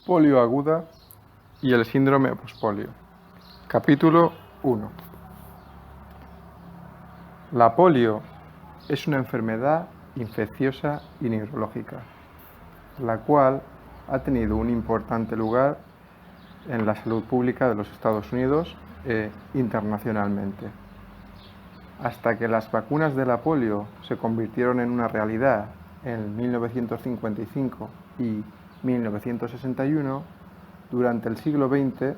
polio aguda y el síndrome pospolio. Capítulo 1. La polio es una enfermedad infecciosa y neurológica, la cual ha tenido un importante lugar en la salud pública de los Estados Unidos e internacionalmente. Hasta que las vacunas de la polio se convirtieron en una realidad en 1955 y 1961, durante el siglo XX,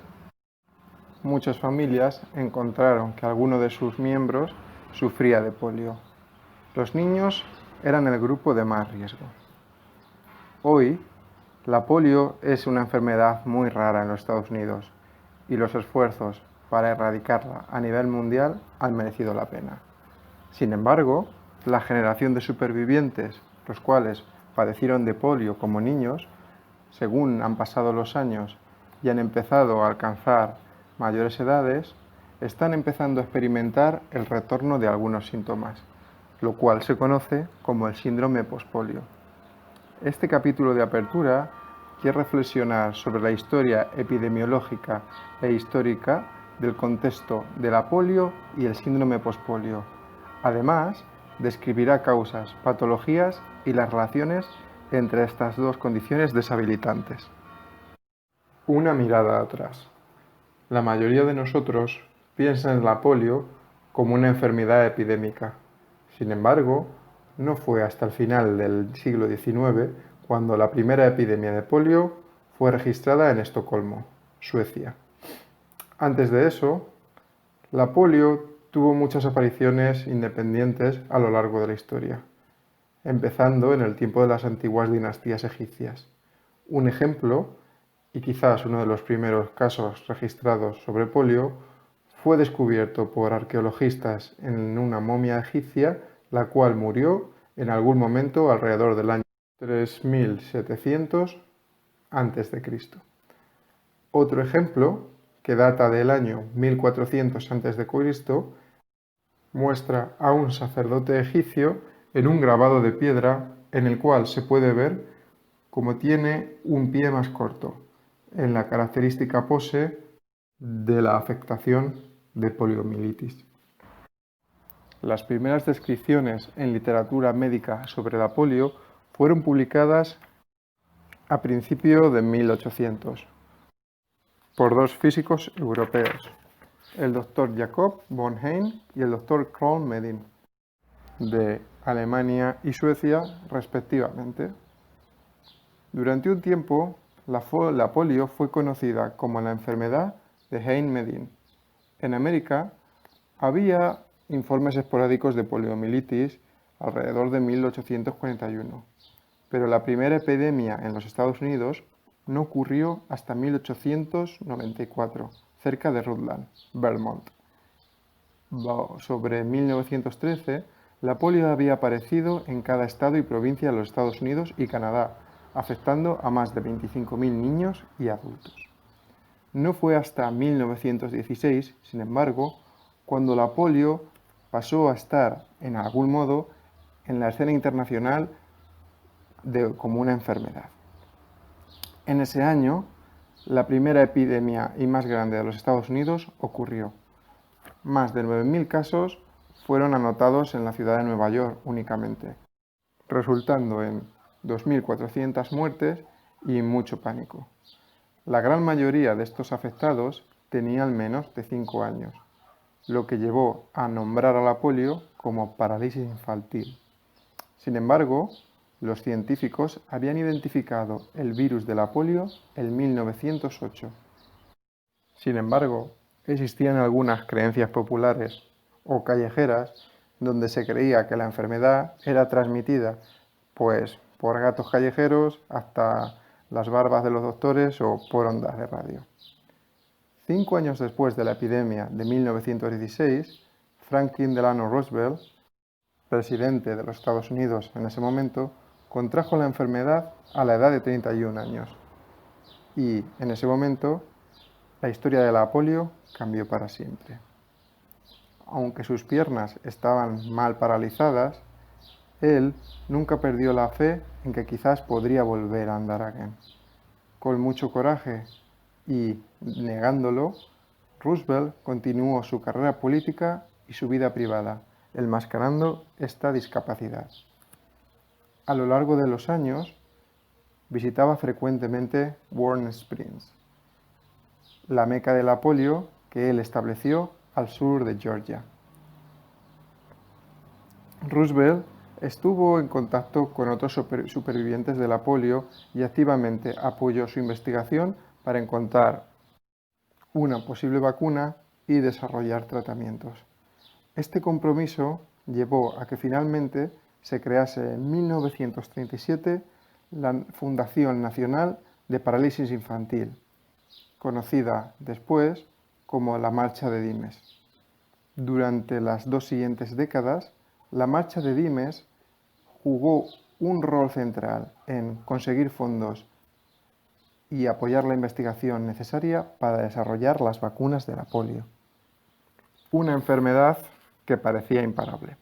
muchas familias encontraron que alguno de sus miembros sufría de polio. Los niños eran el grupo de más riesgo. Hoy, la polio es una enfermedad muy rara en los Estados Unidos y los esfuerzos para erradicarla a nivel mundial han merecido la pena. Sin embargo, la generación de supervivientes, los cuales padecieron de polio como niños, según han pasado los años y han empezado a alcanzar mayores edades, están empezando a experimentar el retorno de algunos síntomas, lo cual se conoce como el síndrome pospolio. Este capítulo de apertura quiere reflexionar sobre la historia epidemiológica e histórica del contexto de la polio y el síndrome pospolio. Además, describirá causas, patologías y las relaciones entre estas dos condiciones deshabilitantes. Una mirada atrás. La mayoría de nosotros piensa en la polio como una enfermedad epidémica. Sin embargo, no fue hasta el final del siglo XIX cuando la primera epidemia de polio fue registrada en Estocolmo, Suecia. Antes de eso, la polio tuvo muchas apariciones independientes a lo largo de la historia, empezando en el tiempo de las antiguas dinastías egipcias. Un ejemplo, y quizás uno de los primeros casos registrados sobre polio, fue descubierto por arqueologistas en una momia egipcia, la cual murió en algún momento alrededor del año 3700 a.C. Otro ejemplo, que data del año 1400 a.C., muestra a un sacerdote egipcio en un grabado de piedra en el cual se puede ver cómo tiene un pie más corto, en la característica pose de la afectación de poliomielitis. Las primeras descripciones en literatura médica sobre la polio fueron publicadas a principios de 1800 por dos físicos europeos, el Dr. Jacob von Hein y el Dr. Karl Medin, de Alemania y Suecia respectivamente. Durante un tiempo, la polio fue conocida como la enfermedad de Hein-Medin. En América había informes esporádicos de poliomielitis alrededor de 1841, pero la primera epidemia en los Estados Unidos no ocurrió hasta 1894, cerca de Rutland, Vermont. Sobre 1913, la polio había aparecido en cada estado y provincia de los Estados Unidos y Canadá, afectando a más de 25.000 niños y adultos. No fue hasta 1916, sin embargo, cuando la polio pasó a estar, en algún modo, en la escena internacional como una enfermedad. En ese año, la primera epidemia y más grande de los Estados Unidos ocurrió. Más de 9.000 casos fueron anotados en la ciudad de Nueva York únicamente, resultando en 2.400 muertes y mucho pánico. La gran mayoría de estos afectados tenían menos de 5 años, lo que llevó a nombrar a la polio como parálisis infantil. Sin embargo, los científicos habían identificado el virus de la polio en 1908. Sin embargo, existían algunas creencias populares o callejeras donde se creía que la enfermedad era transmitida pues por gatos callejeros hasta las barbas de los doctores o por ondas de radio. 5 años después de la epidemia de 1916, Franklin Delano Roosevelt, presidente de los Estados Unidos en ese momento, contrajo la enfermedad a la edad de 31 años. Y en ese momento, la historia de la polio cambió para siempre. Aunque sus piernas estaban mal paralizadas, él nunca perdió la fe en que quizás podría volver a andar again. Con mucho coraje y negándolo, Roosevelt continuó su carrera política y su vida privada, enmascarando esta discapacidad. A lo largo de los años, visitaba frecuentemente Warm Springs, la meca de la polio que él estableció al sur de Georgia. Roosevelt estuvo en contacto con otros supervivientes de la polio y activamente apoyó su investigación para encontrar una posible vacuna y desarrollar tratamientos. Este compromiso llevó a que finalmente se crease en 1937 la Fundación Nacional de Parálisis Infantil, conocida después como la Marcha de Dimes. Durante las 2 siguientes décadas, la Marcha de Dimes jugó un rol central en conseguir fondos y apoyar la investigación necesaria para desarrollar las vacunas de la polio, una enfermedad que parecía imparable.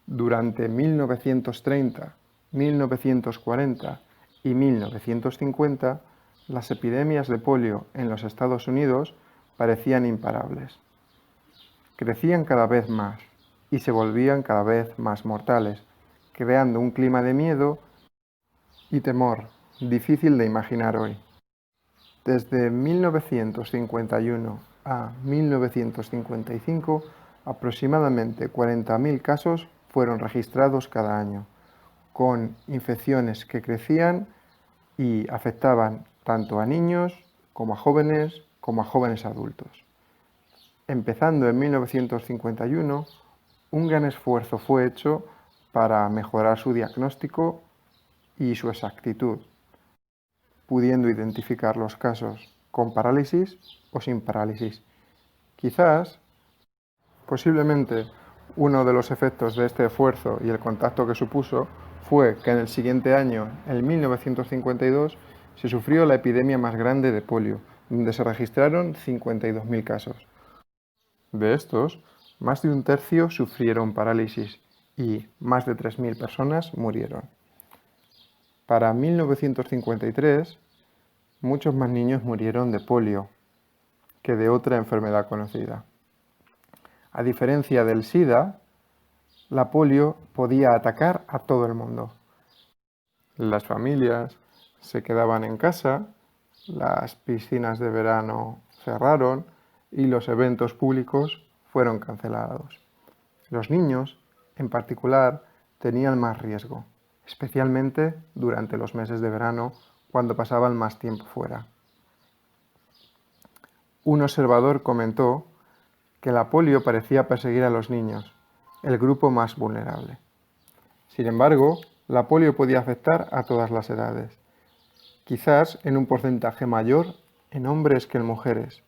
Durante 1930, 1940 y 1950, las epidemias de polio en los Estados Unidos parecían imparables. Crecían cada vez más y se volvían cada vez más mortales, creando un clima de miedo y temor difícil de imaginar hoy. Desde 1951 a 1955, aproximadamente 40.000 casos fueron registrados cada año, con infecciones que crecían y afectaban tanto a niños como a jóvenes adultos. Empezando en 1951, un gran esfuerzo fue hecho para mejorar su diagnóstico y su exactitud, pudiendo identificar los casos con parálisis o sin parálisis. Quizás, posiblemente, uno de los efectos de este esfuerzo y el contacto que supuso fue que en el siguiente año, en 1952, se sufrió la epidemia más grande de polio, donde se registraron 52.000 casos. De estos, más de un tercio sufrieron parálisis y más de 3.000 personas murieron. Para 1953, muchos más niños murieron de polio que de otra enfermedad conocida. A diferencia del SIDA, la polio podía atacar a todo el mundo. Las familias se quedaban en casa, las piscinas de verano cerraron y los eventos públicos fueron cancelados. Los niños, en particular, tenían más riesgo, especialmente durante los meses de verano, cuando pasaban más tiempo fuera. Un observador comentó que la polio parecía perseguir a los niños, el grupo más vulnerable. Sin embargo, la polio podía afectar a todas las edades, quizás en un porcentaje mayor en hombres que en mujeres.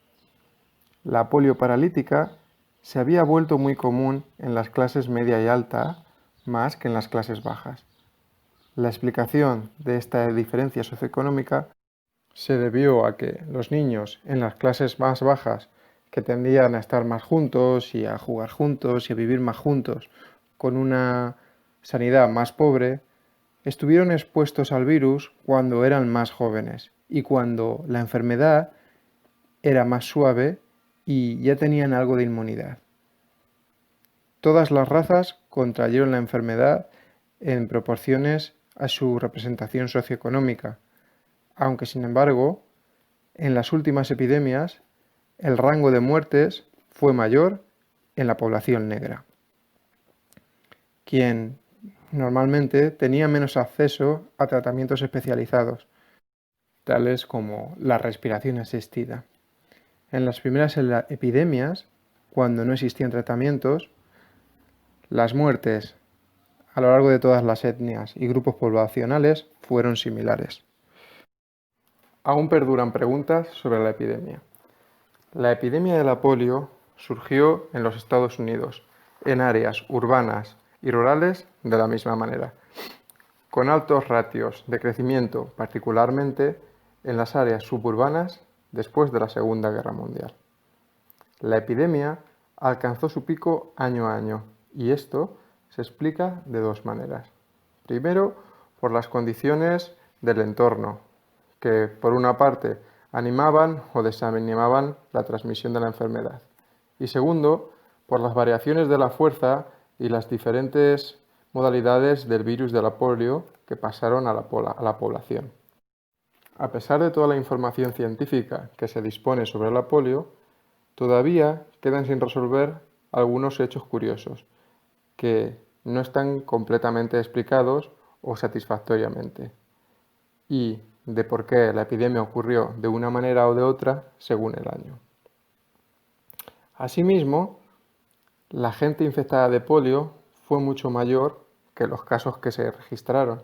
La polio paralítica se había vuelto muy común en las clases media y alta, más que en las clases bajas. La explicación de esta diferencia socioeconómica se debió a que los niños en las clases más bajas, que tendían a estar más juntos y a jugar juntos y a vivir más juntos, con una sanidad más pobre, estuvieron expuestos al virus cuando eran más jóvenes y cuando la enfermedad era más suave y ya tenían algo de inmunidad. Todas las razas contrayeron la enfermedad en proporciones a su representación socioeconómica, aunque sin embargo, en las últimas epidemias, el rango de muertes fue mayor en la población negra, quien normalmente tenía menos acceso a tratamientos especializados, tales como la respiración asistida. En las primeras epidemias, cuando no existían tratamientos, las muertes a lo largo de todas las etnias y grupos poblacionales fueron similares. Aún perduran preguntas sobre la epidemia. La epidemia de la polio surgió en los Estados Unidos, en áreas urbanas y rurales de la misma manera, con altos ratios de crecimiento, particularmente en las áreas suburbanas después de la Segunda Guerra Mundial. La epidemia alcanzó su pico año a año, y esto se explica de dos maneras. Primero, por las condiciones del entorno, que por una parte animaban o desanimaban la transmisión de la enfermedad. Y segundo, por las variaciones de la fuerza y las diferentes modalidades del virus de la polio que pasaron a la población. A pesar de toda la información científica que se dispone sobre la polio, todavía quedan sin resolver algunos hechos curiosos que no están completamente explicados o satisfactoriamente, y de por qué la epidemia ocurrió de una manera o de otra según el año. Asimismo, la gente infectada de polio fue mucho mayor que los casos que se registraron.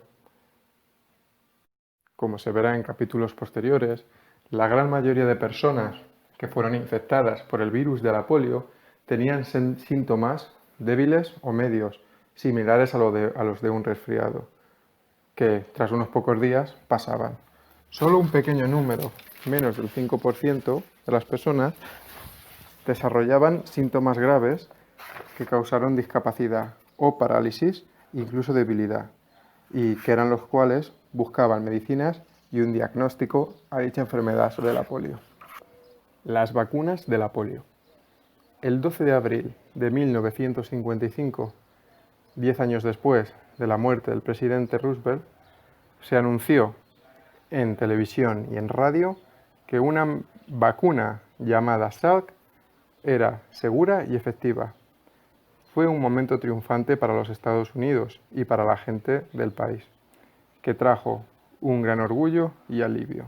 Como se verá en capítulos posteriores, la gran mayoría de personas que fueron infectadas por el virus de la polio tenían síntomas débiles o medios, similares a los de un resfriado, que tras unos pocos días pasaban. Solo un pequeño número, menos del 5% de las personas, desarrollaban síntomas graves que causaron discapacidad o parálisis, incluso debilidad, y que eran los cuales buscaban medicinas y un diagnóstico a dicha enfermedad de la polio. Las vacunas de la polio. El 12 de abril de 1955, 10 años después de la muerte del presidente Roosevelt, se anunció en televisión y en radio que una vacuna llamada Salk era segura y efectiva. Fue un momento triunfante para los Estados Unidos y para la gente del país, que trajo un gran orgullo y alivio.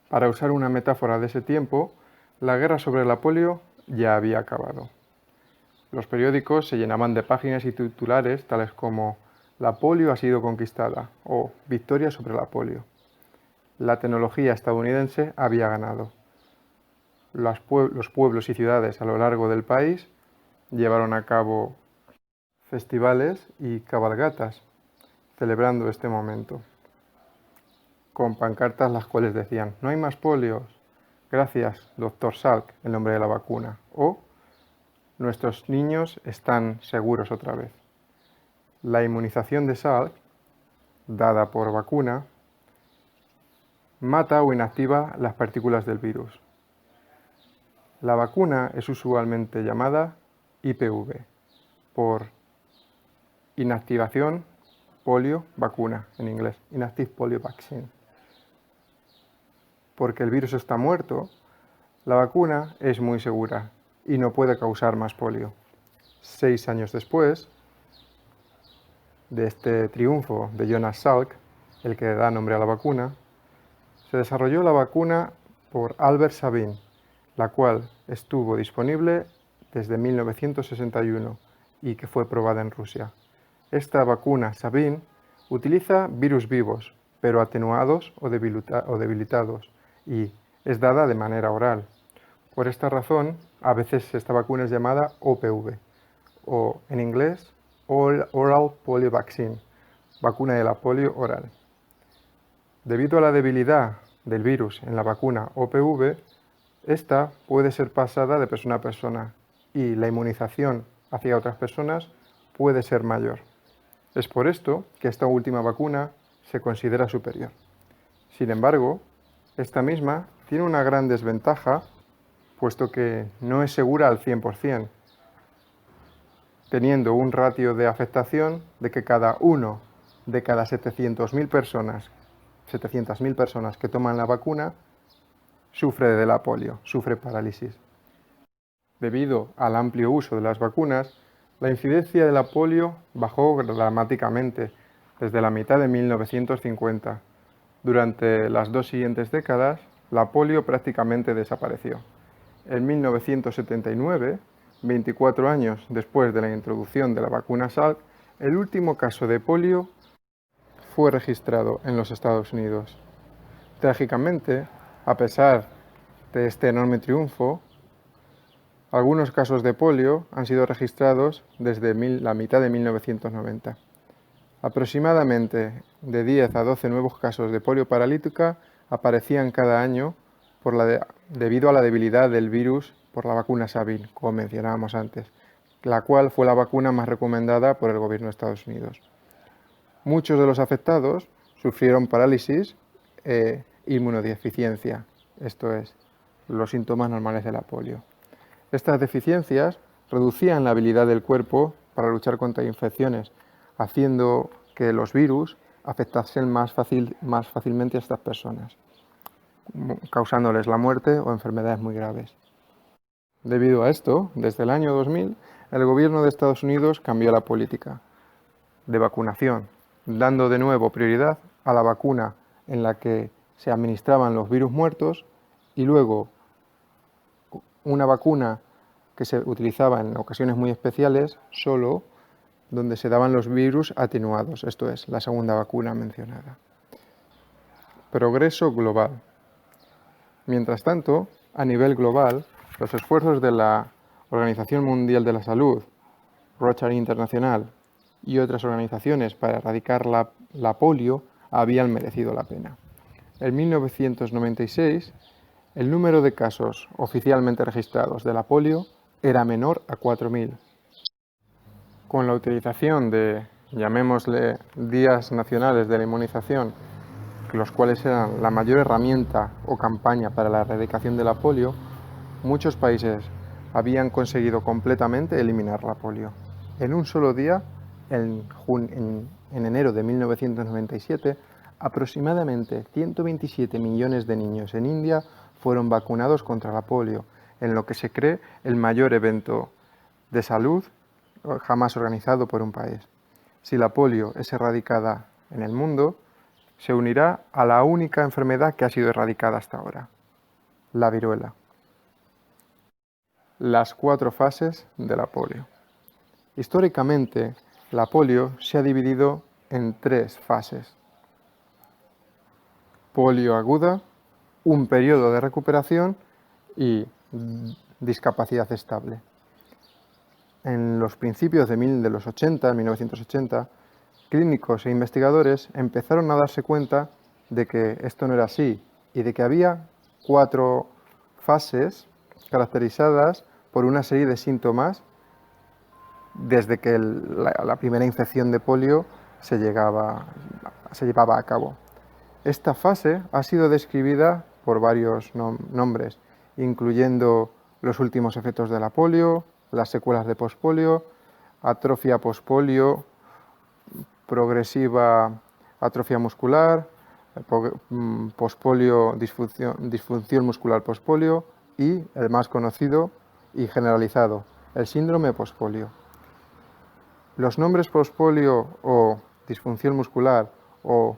Para usar una metáfora de ese tiempo, la guerra sobre la polio ya había acabado. Los periódicos se llenaban de páginas y titulares tales como "La polio ha sido conquistada" o "Victoria sobre la polio". La tecnología estadounidense había ganado. Los pueblos y ciudades a lo largo del país llevaron a cabo festivales y cabalgatas celebrando este momento, con pancartas las cuales decían "No hay más polios, gracias Dr. Salk, el nombre de la vacuna", o "Nuestros niños están seguros otra vez". La inmunización de Salk, dada por vacuna, mata o inactiva las partículas del virus. La vacuna es usualmente llamada IPV, por inactivación polio vacuna, en inglés, Inactive Polio Vaccine. Porque el virus está muerto, la vacuna es muy segura y no puede causar más polio. 6 años después de este triunfo de Jonas Salk, el que da nombre a la vacuna, se desarrolló la vacuna por Albert Sabin, la cual estuvo disponible desde 1961 y que fue probada en Rusia. Esta vacuna Sabin utiliza virus vivos, pero atenuados o debilitados, y es dada de manera oral. Por esta razón, a veces esta vacuna es llamada OPV, o en inglés Oral Polio Vaccine, vacuna de la polio oral. Debido a la debilidad del virus en la vacuna OPV, esta puede ser pasada de persona a persona y la inmunización hacia otras personas puede ser mayor. Es por esto que esta última vacuna se considera superior. Sin embargo, esta misma tiene una gran desventaja, puesto que no es segura al 100%, teniendo un ratio de afectación de que cada 1 de cada 700.000 personas que toman la vacuna sufre de la polio, sufre parálisis. Debido al amplio uso de las vacunas, la incidencia de la polio bajó dramáticamente desde la mitad de 1950. Durante las 2 siguientes décadas, la polio prácticamente desapareció. En 1979, 24 años después de la introducción de la vacuna Salk, el último caso de polio fue registrado en los Estados Unidos. Trágicamente, a pesar de este enorme triunfo, algunos casos de polio han sido registrados desde la mitad de 1990. Aproximadamente de 10 a 12 nuevos casos de polio paralítica aparecían cada año debido a la debilidad del virus por la vacuna Sabin, como mencionábamos antes, la cual fue la vacuna más recomendada por el gobierno de Estados Unidos. Muchos de los afectados sufrieron parálisis inmunodeficiencia, esto es, los síntomas normales de la polio. Estas deficiencias reducían la habilidad del cuerpo para luchar contra infecciones, haciendo que los virus afectasen más fácilmente a estas personas, causándoles la muerte o enfermedades muy graves. Debido a esto, desde el año 2000, el gobierno de Estados Unidos cambió la política de vacunación, dando de nuevo prioridad a la vacuna en la que se administraban los virus muertos y luego una vacuna que se utilizaba en ocasiones muy especiales solo donde se daban los virus atenuados, esto es, la segunda vacuna mencionada. Progreso global. Mientras tanto, a nivel global, los esfuerzos de la Organización Mundial de la Salud, Rotary Internacional y otras organizaciones para erradicar la polio habían merecido la pena. En 1996, el número de casos oficialmente registrados de la polio era menor a 4.000. Con la utilización de, llamémosle, días nacionales de la inmunización, los cuales eran la mayor herramienta o campaña para la erradicación de la polio, muchos países habían conseguido completamente eliminar la polio. En un solo día, en enero de 1997, aproximadamente 127 millones de niños en India fueron vacunados contra la polio, en lo que se cree el mayor evento de salud jamás organizado por un país. Si la polio es erradicada en el mundo, se unirá a la única enfermedad que ha sido erradicada hasta ahora, la viruela. Las 4 fases de la polio. Históricamente, la polio se ha dividido en 3 fases. Polio aguda, un periodo de recuperación y discapacidad estable. En los principios de los 80, 1980, clínicos e investigadores empezaron a darse cuenta de que esto no era así y de que había 4 fases caracterizadas por una serie de síntomas desde que la primera infección de polio se llevaba a cabo. Esta fase ha sido describida por varios nombres, incluyendo los últimos efectos de la polio, las secuelas de pospolio, atrofia pospolio, progresiva atrofia muscular, pospolio, disfunción muscular pospolio y el más conocido y generalizado, el síndrome pospolio. Los nombres pospolio o disfunción muscular o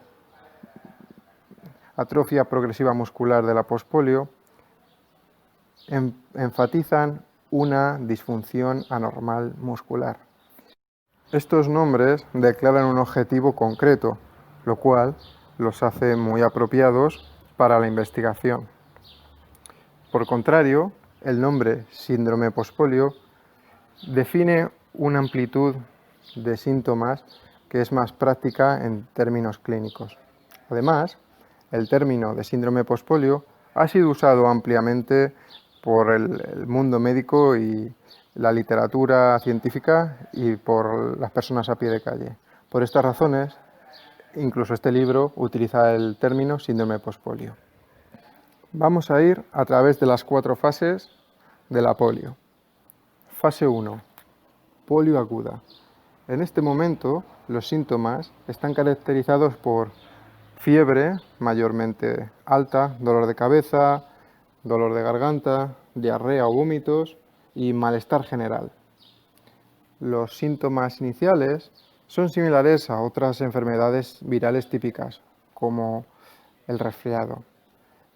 atrofia progresiva muscular de la pospolio enfatizan una disfunción anormal muscular. Estos nombres declaran un objetivo concreto, lo cual los hace muy apropiados para la investigación. Por contrario, el nombre síndrome pospolio define una amplitud de síntomas que es más práctica en términos clínicos. Además, el término de síndrome pospolio ha sido usado ampliamente por el mundo médico y la literatura científica y por las personas a pie de calle. Por estas razones, incluso este libro utiliza el término síndrome pospolio. Vamos a ir a través de las 4 fases de la polio. Fase 1. Polio aguda. En este momento, los síntomas están caracterizados por fiebre, mayormente alta, dolor de cabeza, dolor de garganta, diarrea o vómitos y malestar general. Los síntomas iniciales son similares a otras enfermedades virales típicas, como el resfriado.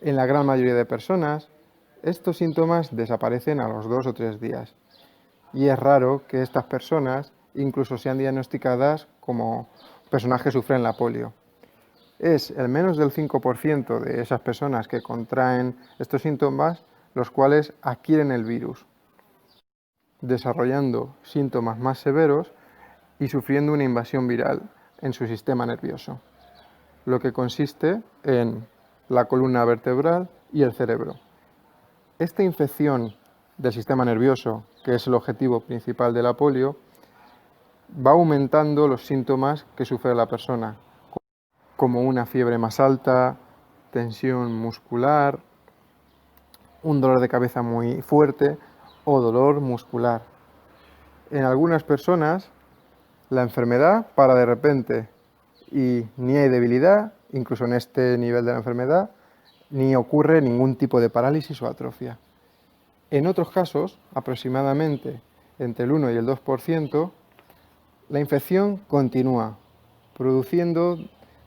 En la gran mayoría de personas, estos síntomas desaparecen a los 2 o 3 días. Y es raro que estas personas incluso sean diagnosticadas como personas que sufren la polio. Es el menos del 5% de esas personas que contraen estos síntomas los cuales adquieren el virus, desarrollando síntomas más severos y sufriendo una invasión viral en su sistema nervioso, lo que consiste en la columna vertebral y el cerebro. Esta infección del sistema nervioso, que es el objetivo principal de la polio, va aumentando los síntomas que sufre la persona, como una fiebre más alta, tensión muscular, un dolor de cabeza muy fuerte o dolor muscular. En algunas personas la enfermedad para de repente y ni hay debilidad, incluso en este nivel de la enfermedad, ni ocurre ningún tipo de parálisis o atrofia. En otros casos, aproximadamente entre el 1 y el 2%, la infección continúa, produciendo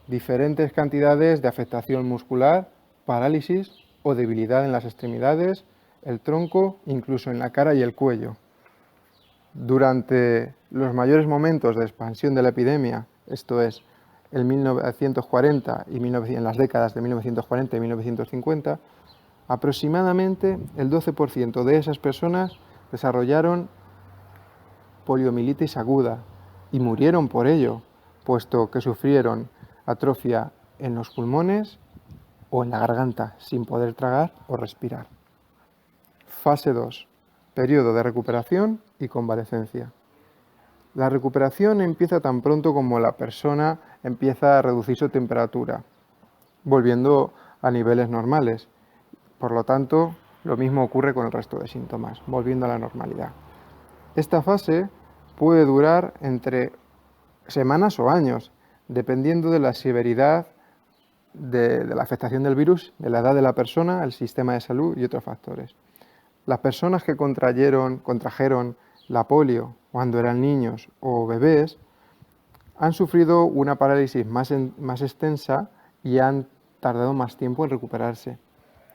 diferentes cantidades de afectación muscular, parálisis o debilidad en las extremidades, el tronco, incluso en la cara y el cuello. Durante los mayores momentos de expansión de la epidemia, esto es, en 1940 y en las décadas de 1940 y 1950, aproximadamente el 12% de esas personas desarrollaron poliomielitis aguda y murieron por ello, puesto que sufrieron atrofia en los pulmones o en la garganta, sin poder tragar o respirar. Fase 2. Periodo de recuperación y convalecencia. La recuperación empieza tan pronto como la persona empieza a reducir su temperatura, volviendo a niveles normales. Por lo tanto, lo mismo ocurre con el resto de síntomas, volviendo a la normalidad. Esta fase puede durar entre semanas o años, dependiendo de la severidad de la afectación del virus, de la edad de la persona, el sistema de salud y otros factores. Las personas que contrajeron la polio cuando eran niños o bebés han sufrido una parálisis más extensa y han tardado más tiempo en recuperarse.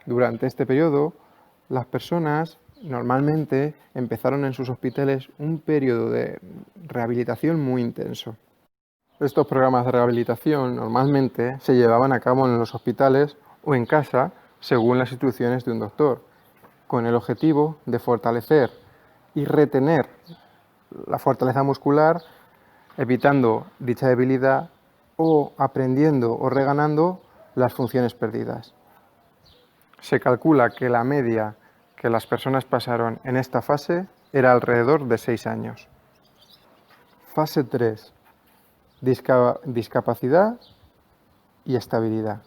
Durante este periodo, las personas normalmente empezaron en sus hospitales un periodo de rehabilitación muy intenso. Estos programas de rehabilitación normalmente se llevaban a cabo en los hospitales o en casa según las instrucciones de un doctor, con el objetivo de fortalecer y retener la fortaleza muscular, evitando dicha debilidad o aprendiendo o reganando las funciones perdidas. Se calcula que la media que las personas pasaron en esta fase era alrededor de 6 años. Fase 3. Discapacidad y estabilidad.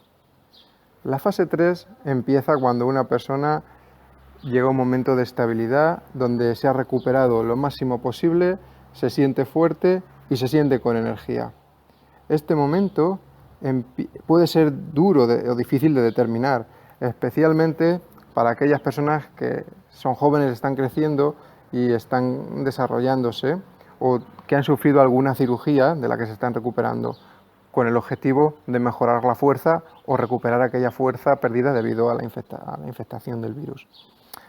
La fase 3 empieza cuando una persona llega a un momento de estabilidad donde se ha recuperado lo máximo posible, se siente fuerte y se siente con energía. Este momento puede ser duro o difícil de determinar, especialmente para aquellas personas que son jóvenes, están creciendo y están desarrollándose o que han sufrido alguna cirugía de la que se están recuperando, con el objetivo de mejorar la fuerza o recuperar aquella fuerza perdida debido a la infectación del virus.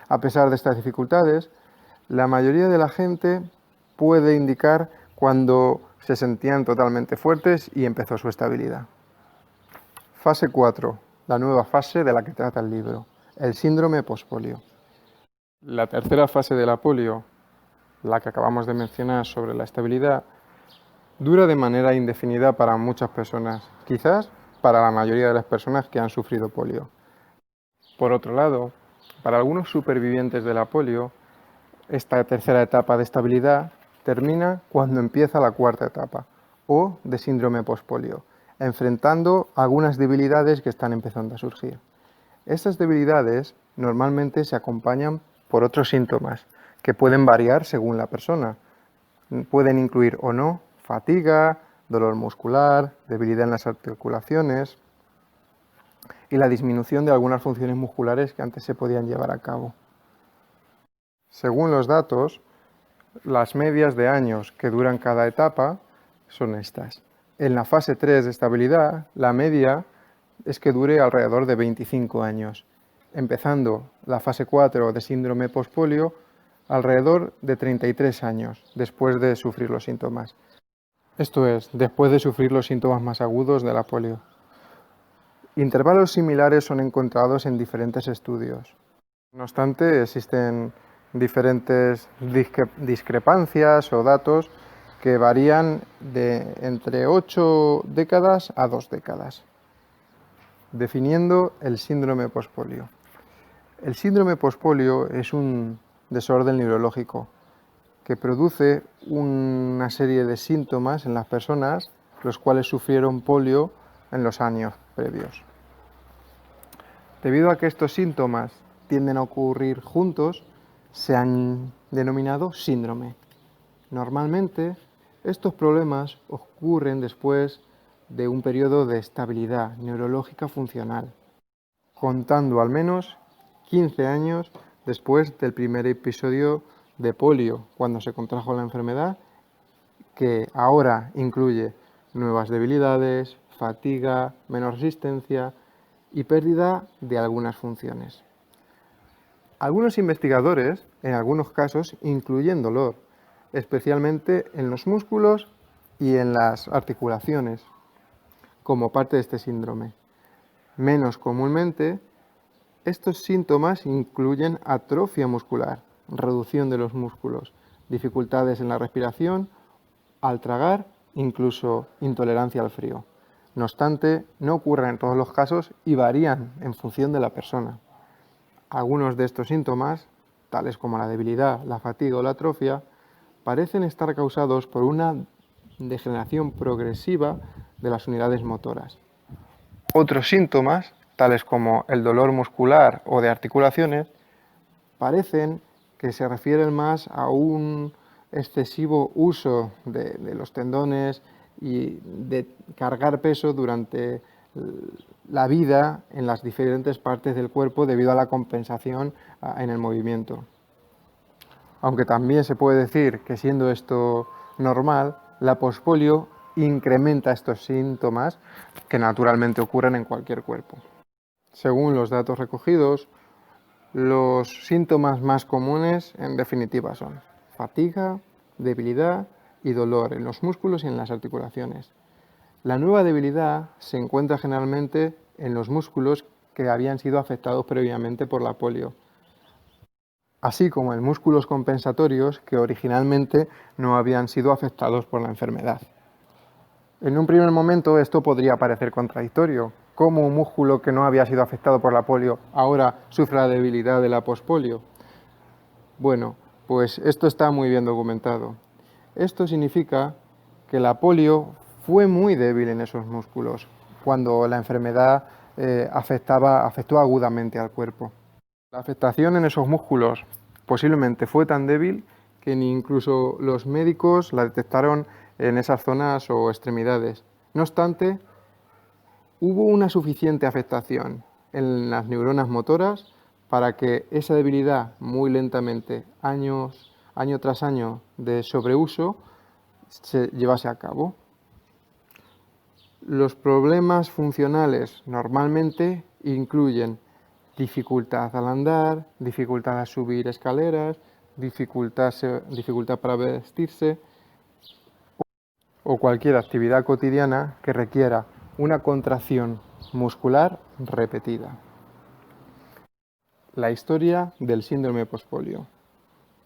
A pesar de estas dificultades, la mayoría de la gente puede indicar cuando se sentían totalmente fuertes y empezó su estabilidad. Fase 4, la nueva fase de la que trata el libro, el síndrome pospolio. La tercera fase de la polio, la que acabamos de mencionar sobre la estabilidad, dura de manera indefinida para muchas personas, quizás para la mayoría de las personas que han sufrido polio. Por otro lado, para algunos supervivientes de la polio, esta tercera etapa de estabilidad termina cuando empieza la cuarta etapa, o de síndrome pospolio, enfrentando algunas debilidades que están empezando a surgir. Estas debilidades normalmente se acompañan por otros síntomas que pueden variar según la persona. Pueden incluir o no fatiga, dolor muscular, debilidad en las articulaciones y la disminución de algunas funciones musculares que antes se podían llevar a cabo. Según los datos, las medias de años que duran cada etapa son estas. En la fase 3 de estabilidad, la media es que dure alrededor de 25 años, empezando la fase 4 de síndrome pospolio alrededor de 33 años después de sufrir los síntomas. Esto es, después de sufrir los síntomas más agudos de la polio. Intervalos similares son encontrados en diferentes estudios. No obstante, existen diferentes discrepancias o datos que varían de entre 8 décadas a 2 décadas. Definiendo el síndrome pospolio. El síndrome pospolio es un desorden neurológico que produce una serie de síntomas en las personas los cuales sufrieron polio en los años previos. Debido a que estos síntomas tienden a ocurrir juntos, se han denominado síndrome. Normalmente, estos problemas ocurren después de un periodo de estabilidad neurológica funcional, contando al menos 15 años después del primer episodio de polio, cuando se contrajo la enfermedad, que ahora incluye nuevas debilidades, fatiga, menos resistencia y pérdida de algunas funciones. Algunos investigadores, en algunos casos, incluyen dolor, especialmente en los músculos y en las articulaciones, como parte de este síndrome. Menos comúnmente, estos síntomas incluyen atrofia muscular, reducción de los músculos, dificultades en la respiración, al tragar, incluso intolerancia al frío. No obstante, no ocurren en todos los casos y varían en función de la persona. Algunos de estos síntomas, tales como la debilidad, la fatiga o la atrofia, parecen estar causados por una degeneración progresiva de las unidades motoras. Otros síntomas, tales como el dolor muscular o de articulaciones, parecen que se refieren más a un excesivo uso de los tendones y de cargar peso durante la vida en las diferentes partes del cuerpo debido a la compensación en el movimiento. Aunque también se puede decir que, siendo esto normal, la pospolio incrementa estos síntomas que naturalmente ocurren en cualquier cuerpo. Según los datos recogidos, los síntomas más comunes, en definitiva, son fatiga, debilidad y dolor en los músculos y en las articulaciones. La nueva debilidad se encuentra generalmente en los músculos que habían sido afectados previamente por la polio, así como en músculos compensatorios que originalmente no habían sido afectados por la enfermedad. En un primer momento esto podría parecer contradictorio. ¿Cómo un músculo que no había sido afectado por la polio ahora sufre la debilidad de la pospolio? Bueno, pues esto está muy bien documentado. Esto significa que la polio fue muy débil en esos músculos cuando la enfermedad afectó agudamente al cuerpo. La afectación en esos músculos posiblemente fue tan débil que ni incluso los médicos la detectaron en esas zonas o extremidades. No obstante, hubo una suficiente afectación en las neuronas motoras para que esa debilidad, muy lentamente, año tras año de sobreuso, se llevase a cabo. Los problemas funcionales normalmente incluyen dificultad al andar, dificultad a subir escaleras, dificultad para vestirse o cualquier actividad cotidiana que requiera una contracción muscular repetida. La historia del síndrome pospolio.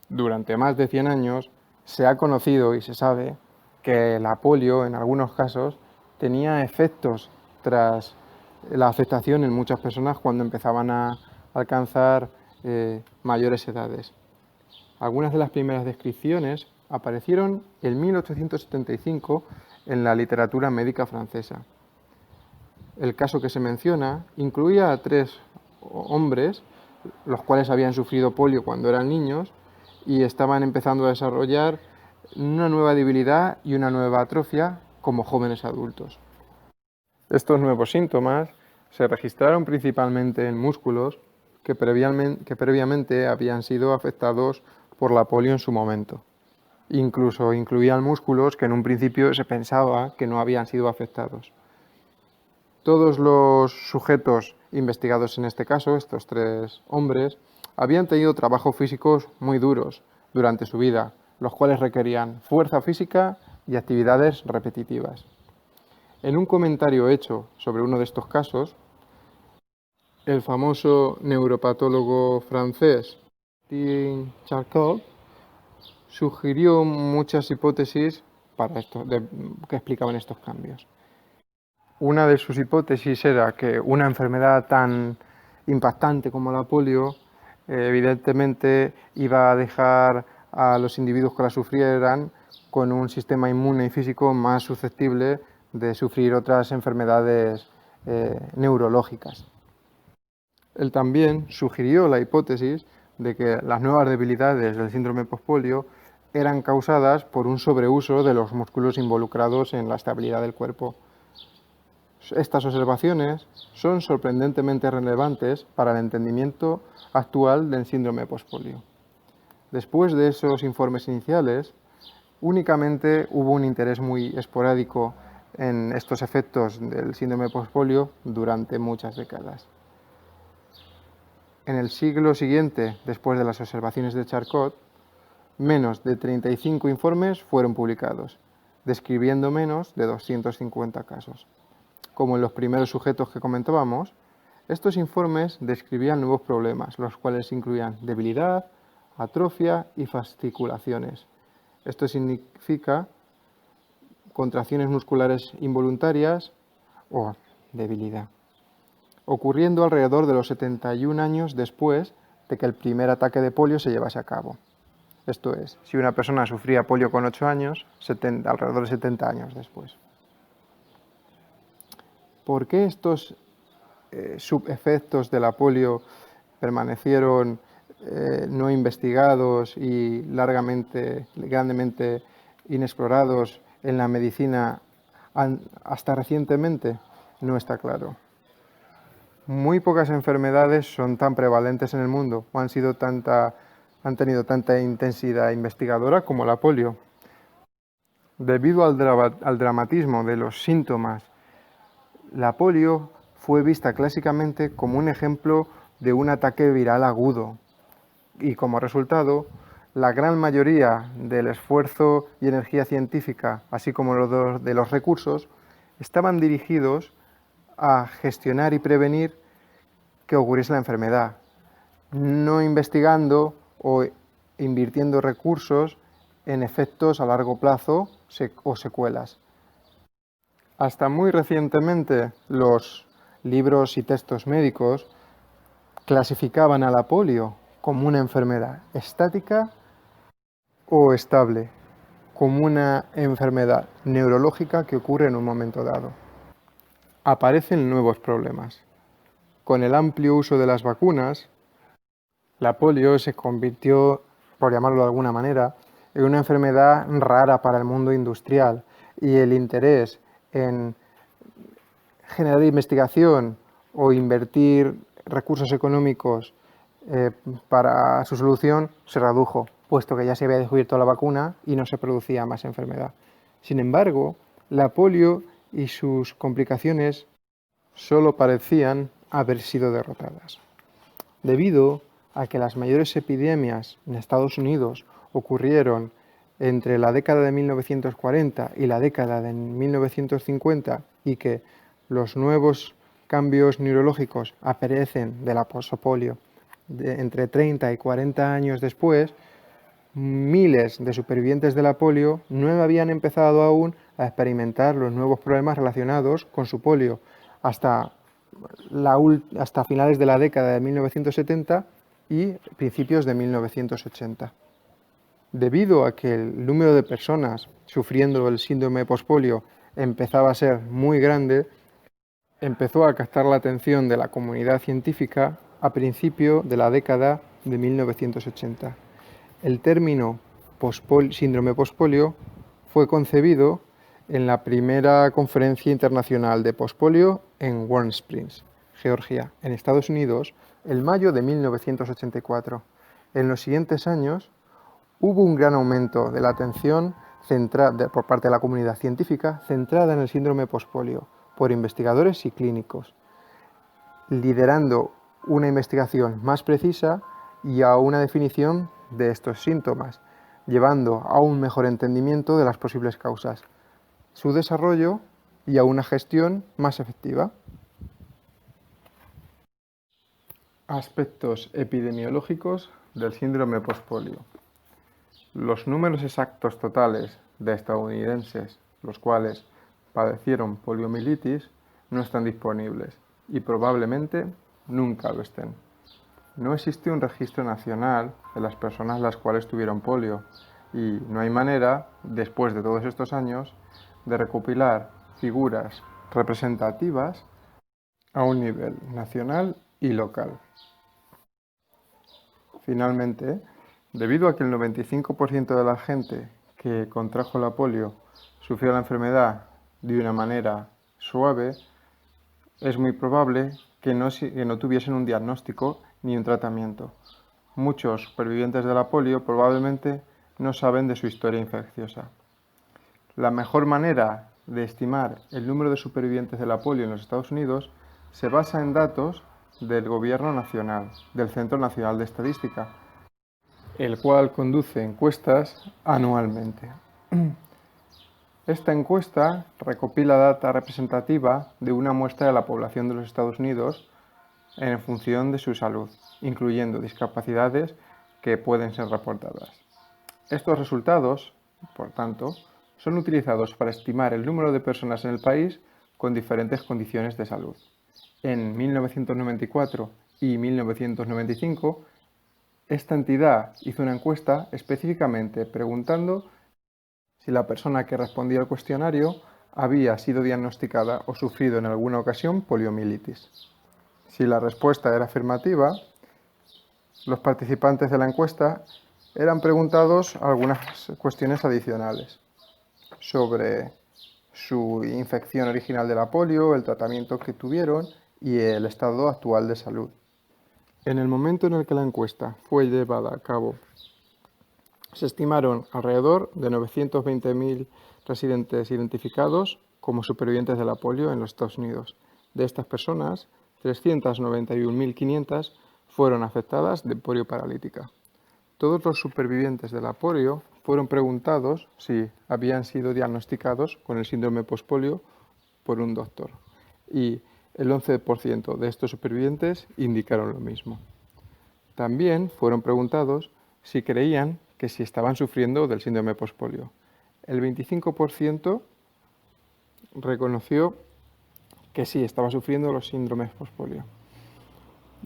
Durante más de 100 años se ha conocido y se sabe que la polio, en algunos casos, tenía efectos tras la afectación en muchas personas cuando empezaban a alcanzar mayores edades. Algunas de las primeras descripciones aparecieron en 1875 en la literatura médica francesa. El caso que se menciona incluía a 3 hombres, los cuales habían sufrido polio cuando eran niños y estaban empezando a desarrollar una nueva debilidad y una nueva atrofia como jóvenes adultos. Estos nuevos síntomas se registraron principalmente en músculos que previamente habían sido afectados por la polio en su momento. Incluso incluían músculos que en un principio se pensaba que no habían sido afectados. Todos los sujetos investigados en este caso, estos 3 hombres, habían tenido trabajos físicos muy duros durante su vida, los cuales requerían fuerza física y actividades repetitivas. En un comentario hecho sobre uno de estos casos, el famoso neuropatólogo francés Jean Charcot sugirió muchas hipótesis que explicaban estos cambios. Una de sus hipótesis era que una enfermedad tan impactante como la polio evidentemente iba a dejar a los individuos que la sufrieran con un sistema inmune y físico más susceptible de sufrir otras enfermedades neurológicas. Él también sugirió la hipótesis de que las nuevas debilidades del síndrome postpolio eran causadas por un sobreuso de los músculos involucrados en la estabilidad del cuerpo. Estas observaciones son sorprendentemente relevantes para el entendimiento actual del síndrome postpolio. Después de esos informes iniciales, únicamente hubo un interés muy esporádico en estos efectos del síndrome postpolio durante muchas décadas. En el siglo siguiente, después de las observaciones de Charcot, menos de 35 informes fueron publicados, describiendo menos de 250 casos. Como en los primeros sujetos que comentábamos, estos informes describían nuevos problemas, los cuales incluían debilidad, atrofia y fasciculaciones. Esto significa contracciones musculares involuntarias o debilidad, ocurriendo alrededor de los 71 años después de que el primer ataque de polio se llevase a cabo. Esto es, si una persona sufría polio con 8 años, alrededor de 70 años después. ¿Por qué estos subefectos de la polio permanecieron no investigados y grandemente inexplorados en la medicina hasta recientemente? No está claro. Muy pocas enfermedades son tan prevalentes en el mundo o han tenido tanta intensidad investigadora como la polio. Debido al dramatismo de los síntomas, la polio fue vista clásicamente como un ejemplo de un ataque viral agudo y como resultado, la gran mayoría del esfuerzo y energía científica, así como de los recursos, estaban dirigidos a gestionar y prevenir que ocurriese la enfermedad, no investigando o invirtiendo recursos en efectos a largo plazo o secuelas. Hasta muy recientemente, los libros y textos médicos clasificaban a la polio como una enfermedad estática o estable, como una enfermedad neurológica que ocurre en un momento dado. Aparecen nuevos problemas. Con el amplio uso de las vacunas, la polio se convirtió, por llamarlo de alguna manera, en una enfermedad rara para el mundo industrial y el interés en generar investigación o invertir recursos económicos para su solución se redujo, puesto que ya se había descubierto la vacuna y no se producía más enfermedad. Sin embargo, la polio y sus complicaciones solo parecían haber sido derrotadas. Debido a que las mayores epidemias en Estados Unidos ocurrieron entre la década de 1940 y la década de 1950 y que los nuevos cambios neurológicos aparecen de la polio entre 30 y 40 años después, miles de supervivientes de la polio no habían empezado aún a experimentar los nuevos problemas relacionados con su polio hasta finales de la década de 1970 y principios de 1980. Debido a que el número de personas sufriendo el síndrome postpolio empezaba a ser muy grande, empezó a captar la atención de la comunidad científica a principio de la década de 1980. El término síndrome postpolio fue concebido en la primera conferencia internacional de postpolio en Warm Springs, Georgia, en Estados Unidos, en mayo de 1984. En los siguientes años hubo un gran aumento de la atención por parte de la comunidad científica centrada en el síndrome postpolio por investigadores y clínicos, liderando una investigación más precisa y a una definición de estos síntomas, llevando a un mejor entendimiento de las posibles causas, su desarrollo y a una gestión más efectiva. Aspectos epidemiológicos del síndrome postpolio. Los números exactos totales de estadounidenses, los cuales padecieron poliomielitis, no están disponibles y probablemente nunca lo estén. No existe un registro nacional de las personas las cuales tuvieron polio y no hay manera, después de todos estos años, de recopilar figuras representativas a un nivel nacional y local. Finalmente, debido a que el 95% de la gente que contrajo la polio sufrió la enfermedad de una manera suave, es muy probable que no tuviesen un diagnóstico ni un tratamiento. Muchos supervivientes de la polio probablemente no saben de su historia infecciosa. La mejor manera de estimar el número de supervivientes de la polio en los Estados Unidos se basa en datos del Gobierno Nacional, del Centro Nacional de Estadística, el cual conduce encuestas anualmente. Esta encuesta recopila data representativa de una muestra de la población de los Estados Unidos en función de su salud, incluyendo discapacidades que pueden ser reportadas. Estos resultados, por tanto, son utilizados para estimar el número de personas en el país con diferentes condiciones de salud. En 1994 y 1995, esta entidad hizo una encuesta específicamente preguntando si la persona que respondía al cuestionario había sido diagnosticada o sufrido en alguna ocasión poliomielitis. Si la respuesta era afirmativa, los participantes de la encuesta eran preguntados algunas cuestiones adicionales sobre su infección original de la polio, el tratamiento que tuvieron y el estado actual de salud. En el momento en el que la encuesta fue llevada a cabo, se estimaron alrededor de 920.000 residentes identificados como supervivientes de la polio en los Estados Unidos. De estas personas, 391.500 fueron afectadas de polio paralítica. Todos los supervivientes de la polio fueron preguntados si habían sido diagnosticados con el síndrome postpolio por un doctor y el 11% de estos supervivientes indicaron lo mismo. También fueron preguntados si creían que si estaban sufriendo del síndrome postpolio. El 25% reconoció que sí estaba sufriendo los síndromes postpolio.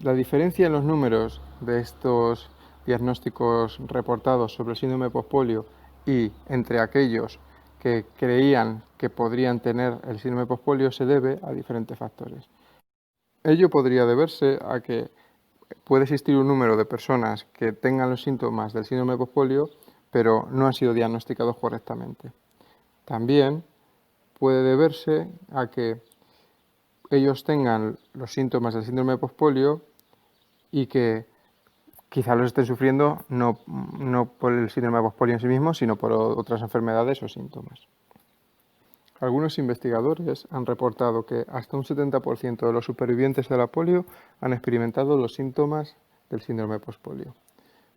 La diferencia en los números de estos diagnósticos reportados sobre el síndrome postpolio y entre aquellos que creían que podrían tener el síndrome postpolio se debe a diferentes factores. Ello podría deberse a que puede existir un número de personas que tengan los síntomas del síndrome postpolio, pero no han sido diagnosticados correctamente. También puede deberse a que ellos tengan los síntomas del síndrome postpolio y que quizá los estén sufriendo no por el síndrome postpolio en sí mismo, sino por otras enfermedades o síntomas. Algunos investigadores han reportado que hasta un 70% de los supervivientes de la polio han experimentado los síntomas del síndrome postpolio.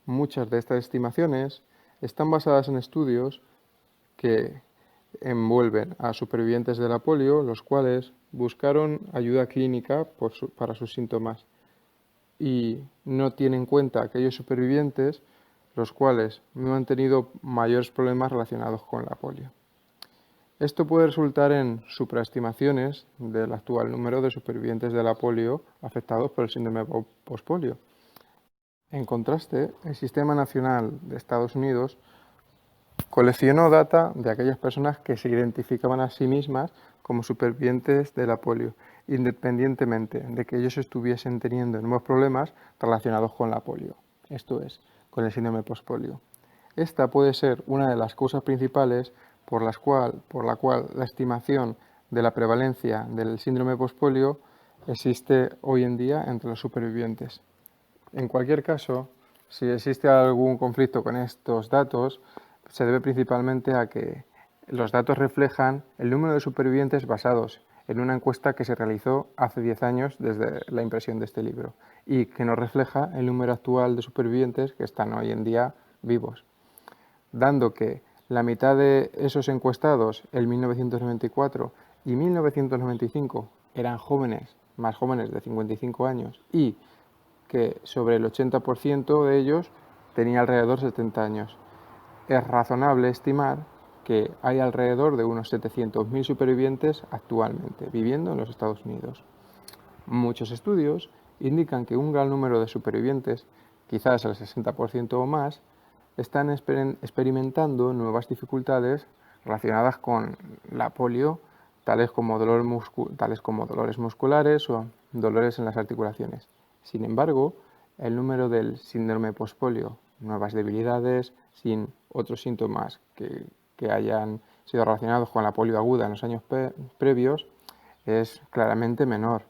Muchas de estas estimaciones están basadas en estudios que envuelven a supervivientes de la polio, los cuales buscaron ayuda clínica para sus síntomas y no tienen en cuenta a aquellos supervivientes los cuales no han tenido mayores problemas relacionados con la polio. Esto puede resultar en supraestimaciones del actual número de supervivientes de la polio afectados por el síndrome postpolio. En contraste, el Sistema Nacional de Estados Unidos coleccionó data de aquellas personas que se identificaban a sí mismas como supervivientes de la polio, independientemente de que ellos estuviesen teniendo nuevos problemas relacionados con la polio, esto es, con el síndrome postpolio. Esta puede ser una de las causas principales por la cual la estimación de la prevalencia del síndrome postpolio existe hoy en día entre los supervivientes. En cualquier caso, si existe algún conflicto con estos datos, se debe principalmente a que los datos reflejan el número de supervivientes basados en una encuesta que se realizó hace 10 años desde la impresión de este libro y que no refleja el número actual de supervivientes que están hoy en día vivos, dando que la mitad de esos encuestados en 1994 y 1995 eran jóvenes, más jóvenes de 55 años y que sobre el 80% de ellos tenía alrededor de 70 años. Es razonable estimar que hay alrededor de unos 700.000 supervivientes actualmente viviendo en los Estados Unidos. Muchos estudios indican que un gran número de supervivientes, quizás el 60% o más, están experimentando nuevas dificultades relacionadas con la polio, tales como dolores musculares o dolores en las articulaciones. Sin embargo, el número del síndrome postpolio, nuevas debilidades, sin otros síntomas que hayan sido relacionados con la polio aguda en los años previos, es claramente menor,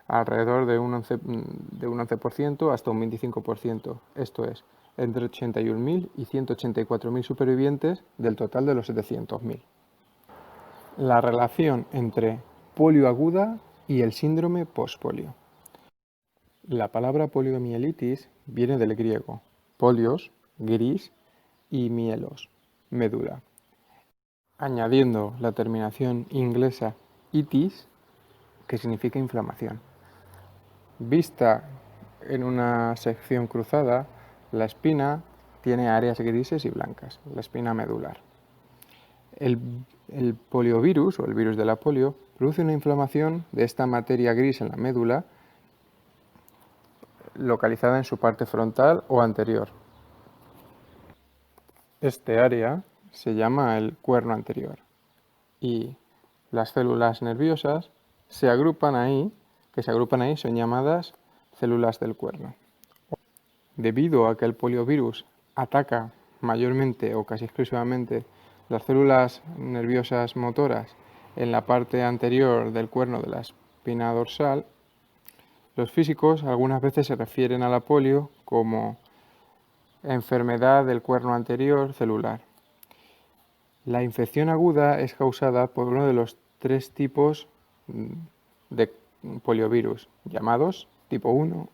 alrededor de un 11% hasta un 25%. Esto es, entre 81.000 y 184.000 supervivientes del total de los 700.000. La relación entre polio aguda y el síndrome postpolio. La palabra poliomielitis viene del griego polios, gris, y mielos, médula, añadiendo la terminación inglesa itis, que significa inflamación. Vista en una sección cruzada, la espina tiene áreas grises y blancas, la espina medular. El poliovirus, o el virus de la polio, produce una inflamación de esta materia gris en la médula, localizada en su parte frontal o anterior. Este área se llama el cuerno anterior y las células nerviosas que se agrupan ahí son llamadas células del cuerno. Debido a que el poliovirus ataca mayormente o casi exclusivamente las células nerviosas motoras en la parte anterior del cuerno de la espina dorsal, los físicos algunas veces se refieren a la polio como enfermedad del cuerno anterior celular. La infección aguda es causada por uno de los 3 tipos de poliovirus, llamados tipo 1,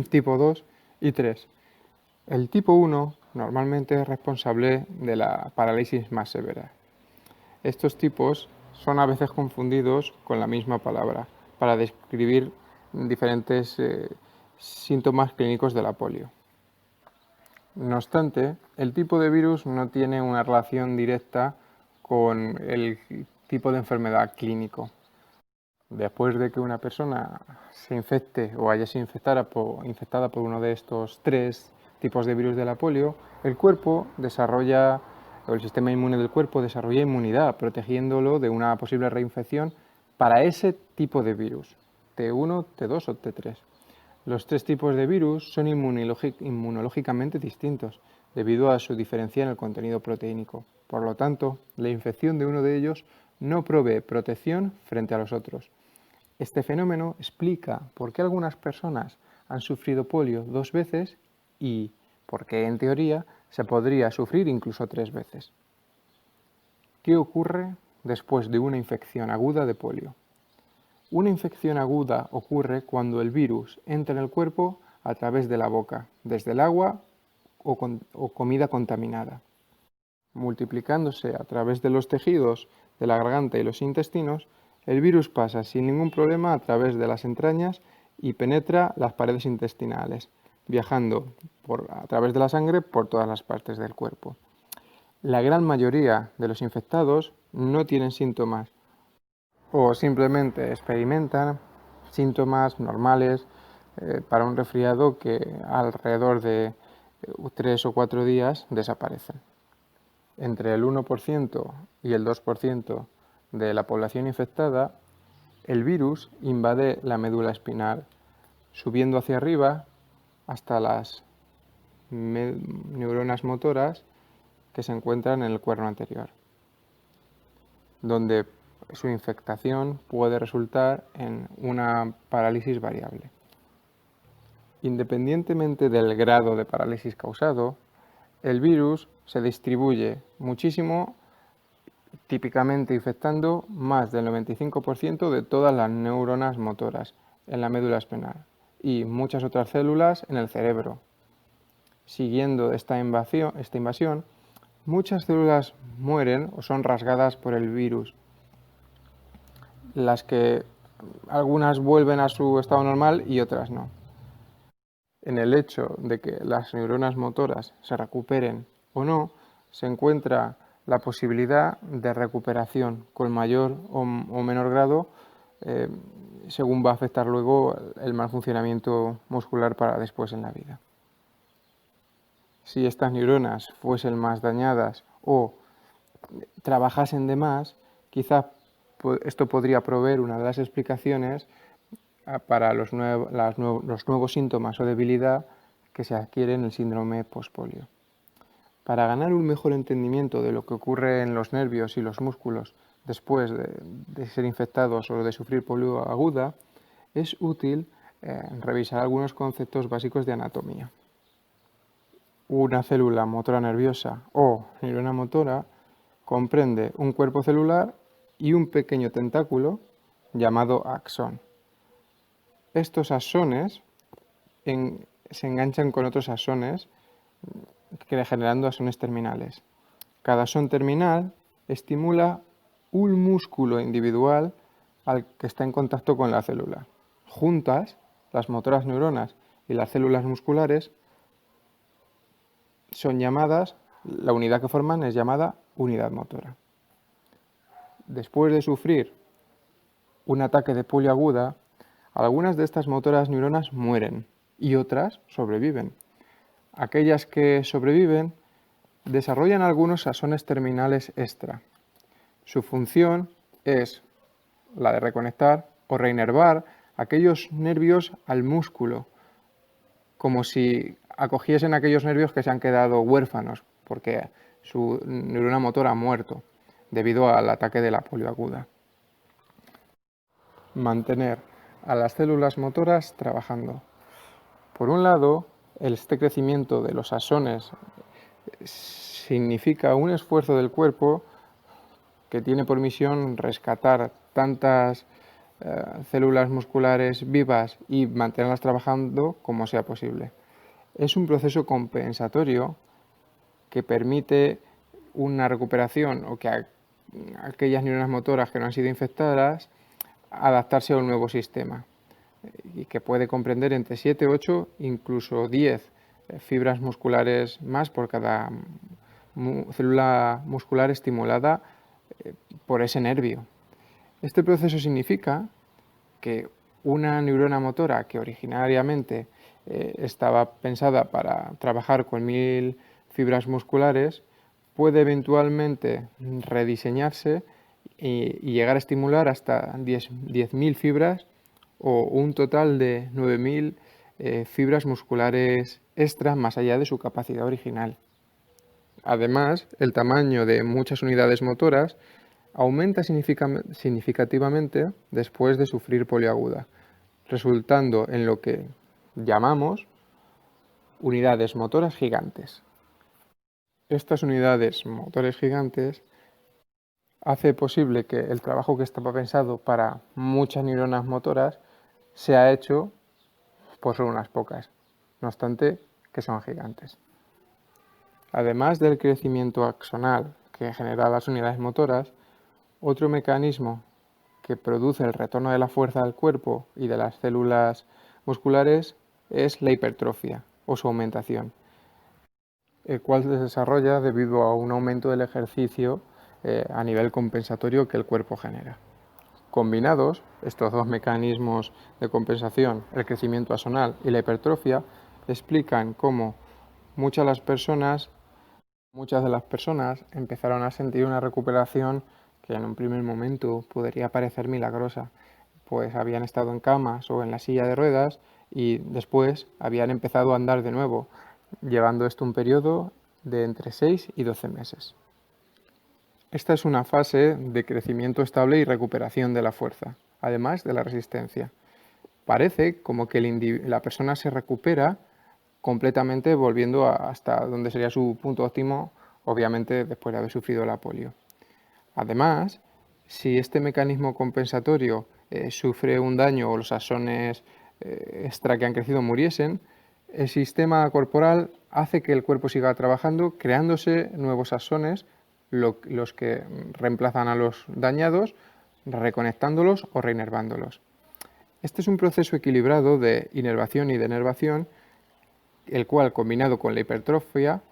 tipo 2 y 3. El tipo 1 normalmente es responsable de la parálisis más severa. Estos tipos son a veces confundidos con la misma palabra para describir diferentes síntomas clínicos de la polio. No obstante, el tipo de virus no tiene una relación directa con el tipo de enfermedad clínico. Después de que una persona se infecte o haya sido infectada por uno de estos 3 tipos de virus de la polio, el sistema inmune del cuerpo desarrolla inmunidad, protegiéndolo de una posible reinfección para ese tipo de virus, T1, T2 o T3. Los 3 tipos de virus son inmunológicamente distintos debido a su diferencia en el contenido proteínico. Por lo tanto, la infección de uno de ellos no provee protección frente a los otros. Este fenómeno explica por qué algunas personas han sufrido polio 2 veces y por qué, en teoría, se podría sufrir incluso 3 veces. ¿Qué ocurre después de una infección aguda de polio? Una infección aguda ocurre cuando el virus entra en el cuerpo a través de la boca, desde el agua o comida contaminada. Multiplicándose a través de los tejidos de la garganta y los intestinos, el virus pasa sin ningún problema a través de las entrañas y penetra las paredes intestinales, viajando a través de la sangre por todas las partes del cuerpo. La gran mayoría de los infectados no tienen síntomas o simplemente experimentan síntomas normales para un resfriado que alrededor de 3 o 4 días desaparecen. Entre el 1% y el 2% de la población infectada, el virus invade la médula espinal, subiendo hacia arriba hasta las neuronas motoras que se encuentran en el cuerno anterior, donde su infectación puede resultar en una parálisis variable. Independientemente del grado de parálisis causado, el virus se distribuye muchísimo, típicamente infectando más del 95% de todas las neuronas motoras en la médula espinal y muchas otras células en el cerebro. Siguiendo esta invasión, muchas células mueren o son rasgadas por el virus, las que algunas vuelven a su estado normal y otras no. En el hecho de que las neuronas motoras se recuperen o no, se encuentra la posibilidad de recuperación con mayor o menor grado según va a afectar luego el mal funcionamiento muscular para después en la vida. Si estas neuronas fuesen más dañadas o trabajasen de más, quizás esto podría proveer una de las explicaciones para los nuevos síntomas o debilidad que se adquiere en el síndrome postpolio. Para ganar un mejor entendimiento de lo que ocurre en los nervios y los músculos después de ser infectados o de sufrir polio aguda, es útil revisar algunos conceptos básicos de anatomía. Una célula motora nerviosa o neurona motora comprende un cuerpo celular y un pequeño tentáculo llamado axón. Estos axones se enganchan con otros axones generando axones terminales. Cada axón terminal estimula un músculo individual al que está en contacto con la célula. Juntas, las motoras neuronas y las células musculares son llamadas, la unidad que forman es llamada unidad motora. Después de sufrir un ataque de polio aguda, algunas de estas motoras neuronas mueren y otras sobreviven. Aquellas que sobreviven desarrollan algunos axones terminales extra. Su función es la de reconectar o reinervar aquellos nervios al músculo, como si acogiesen aquellos nervios que se han quedado huérfanos porque su neurona motora ha muerto debido al ataque de la polio aguda. Mantener a las células motoras trabajando. Por un lado, este crecimiento de los axones significa un esfuerzo del cuerpo que tiene por misión rescatar tantas células musculares vivas y mantenerlas trabajando como sea posible. Es un proceso compensatorio que permite una recuperación o que aquellas neuronas motoras que no han sido infectadas adaptarse a un nuevo sistema y que puede comprender entre 7, 8, incluso 10 fibras musculares más por cada célula muscular estimulada por ese nervio. Este proceso significa que una neurona motora que originariamente estaba pensada para trabajar con 1000 fibras musculares puede eventualmente rediseñarse y llegar a estimular hasta 10.000 fibras o un total de 9.000 fibras musculares extra más allá de su capacidad original. Además, el tamaño de muchas unidades motoras aumenta significativamente después de sufrir polio aguda, resultando en lo que llamamos unidades motoras gigantes. Estas unidades motores gigantes hace posible que el trabajo que estaba pensado para muchas neuronas motoras sea hecho por solo unas pocas, no obstante que son gigantes. Además del crecimiento axonal que genera las unidades motoras, otro mecanismo que produce el retorno de la fuerza al cuerpo y de las células musculares es la hipertrofia o su aumentación, el cual se desarrolla debido a un aumento del ejercicio a nivel compensatorio que el cuerpo genera. Combinados, estos dos mecanismos de compensación, el crecimiento axonal y la hipertrofia, explican cómo muchas de las personas empezaron a sentir una recuperación que en un primer momento podría parecer milagrosa, pues habían estado en camas o en la silla de ruedas y después habían empezado a andar de nuevo, llevando esto un periodo de entre 6 y 12 meses. Esta es una fase de crecimiento estable y recuperación de la fuerza, además de la resistencia. Parece como que la persona se recupera completamente volviendo hasta donde sería su punto óptimo, obviamente después de haber sufrido la polio. Además, si este mecanismo compensatorio sufre un daño o los axones extra que han crecido muriesen, el sistema corporal hace que el cuerpo siga trabajando, creándose nuevos axones, los que reemplazan a los dañados, reconectándolos o reinervándolos. Este es un proceso equilibrado de inervación y denervación, el cual, combinado con la hipertrofia,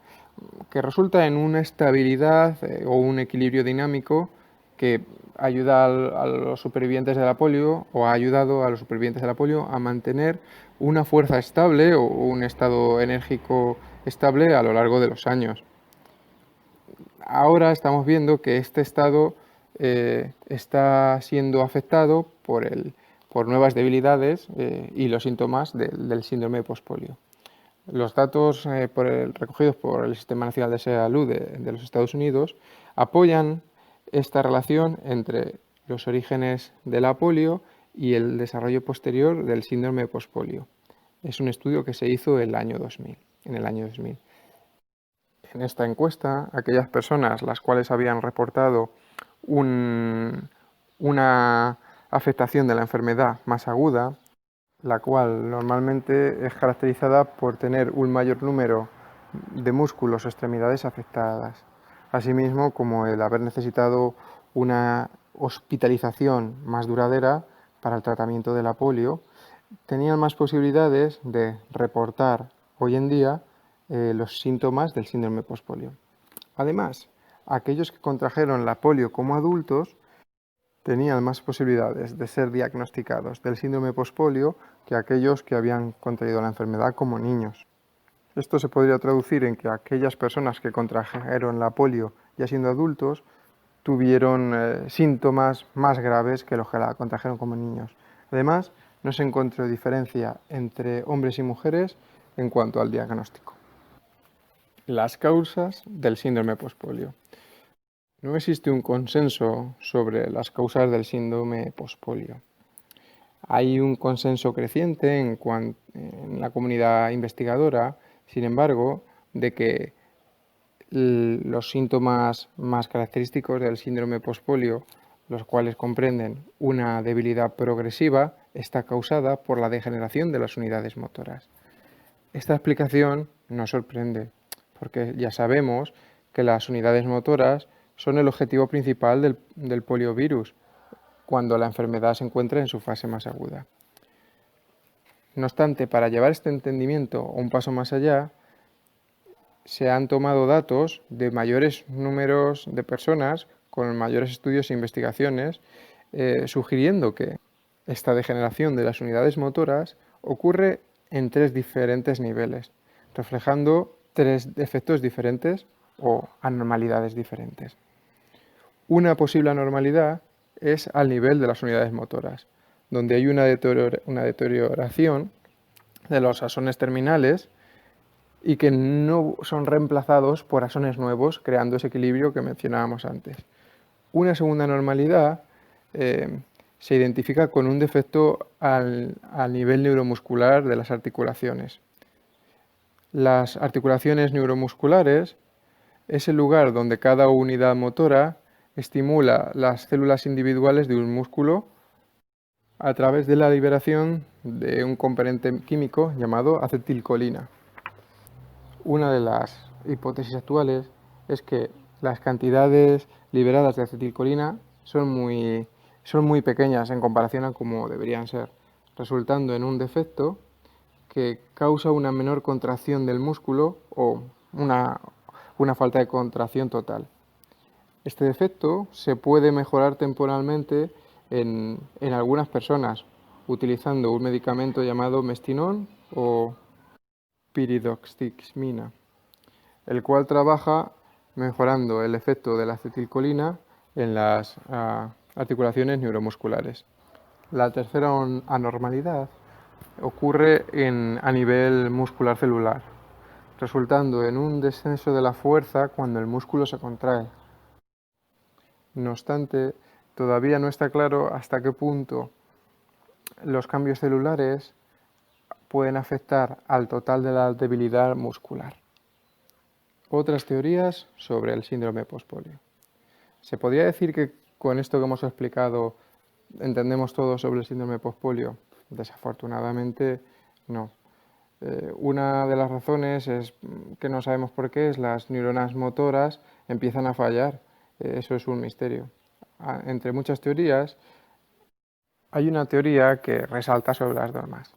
que resulta en una estabilidad o un equilibrio dinámico que ayuda a los supervivientes de la polio o ha ayudado a los supervivientes de la polio a mantener una fuerza estable o un estado enérgico estable a lo largo de los años. Ahora estamos viendo que este estado está siendo afectado por nuevas debilidades y los síntomas del síndrome postpolio. Los datos recogidos por el Sistema Nacional de Salud de los Estados Unidos apoyan esta relación entre los orígenes de la polio y el desarrollo posterior del síndrome pospolio. Es un estudio que se hizo en el año 2000. En esta encuesta, aquellas personas las cuales habían reportado una afectación de la enfermedad más aguda, la cual normalmente es caracterizada por tener un mayor número de músculos o extremidades afectadas, asimismo como el haber necesitado una hospitalización más duradera para el tratamiento de la polio, tenían más posibilidades de reportar hoy en día los síntomas del síndrome pospolio. Además, aquellos que contrajeron la polio como adultos tenían más posibilidades de ser diagnosticados del síndrome pospolio que aquellos que habían contraído la enfermedad como niños. Esto se podría traducir en que aquellas personas que contrajeron la polio ya siendo adultos tuvieron síntomas más graves que los que la contrajeron como niños. Además, no se encontró diferencia entre hombres y mujeres en cuanto al diagnóstico. Las causas del síndrome pospolio. No existe un consenso sobre las causas del síndrome pospolio. Hay un consenso creciente en la comunidad investigadora, sin embargo, de que los síntomas más característicos del síndrome pospolio, los cuales comprenden una debilidad progresiva, está causada por la degeneración de las unidades motoras. Esta explicación nos sorprende, porque ya sabemos que las unidades motoras son el objetivo principal del poliovirus, cuando la enfermedad se encuentra en su fase más aguda. No obstante, para llevar este entendimiento un paso más allá, se han tomado datos de mayores números de personas con mayores estudios e investigaciones, sugiriendo que esta degeneración de las unidades motoras ocurre en 3 diferentes niveles, reflejando 3 efectos diferentes o anormalidades diferentes. Una posible anormalidad es al nivel de las unidades motoras, donde hay una deterioración de los axones terminales y que no son reemplazados por axones nuevos, creando ese equilibrio que mencionábamos antes. Una segunda anormalidad se identifica con un defecto al nivel neuromuscular de las articulaciones. Las articulaciones neuromusculares es el lugar donde cada unidad motora estimula las células individuales de un músculo a través de la liberación de un componente químico llamado acetilcolina. Una de las hipótesis actuales es que las cantidades liberadas de acetilcolina son muy pequeñas en comparación a como deberían ser, resultando en un defecto que causa una menor contracción del músculo o una falta de contracción total. Este defecto se puede mejorar temporalmente en algunas personas utilizando un medicamento llamado mestinón o piridoximina, el cual trabaja mejorando el efecto de la acetilcolina en las articulaciones neuromusculares. La tercera anormalidad ocurre a nivel muscular celular, resultando en un descenso de la fuerza cuando el músculo se contrae. No obstante, todavía no está claro hasta qué punto los cambios celulares pueden afectar al total de la debilidad muscular. Otras teorías sobre el síndrome pospolio. ¿Se podría decir que con esto que hemos explicado entendemos todo sobre el síndrome pospolio? Desafortunadamente no. Una de las razones es que no sabemos por qué las neuronas motoras empiezan a fallar. Eso es un misterio. Entre muchas teorías, hay una teoría que resalta sobre las demás.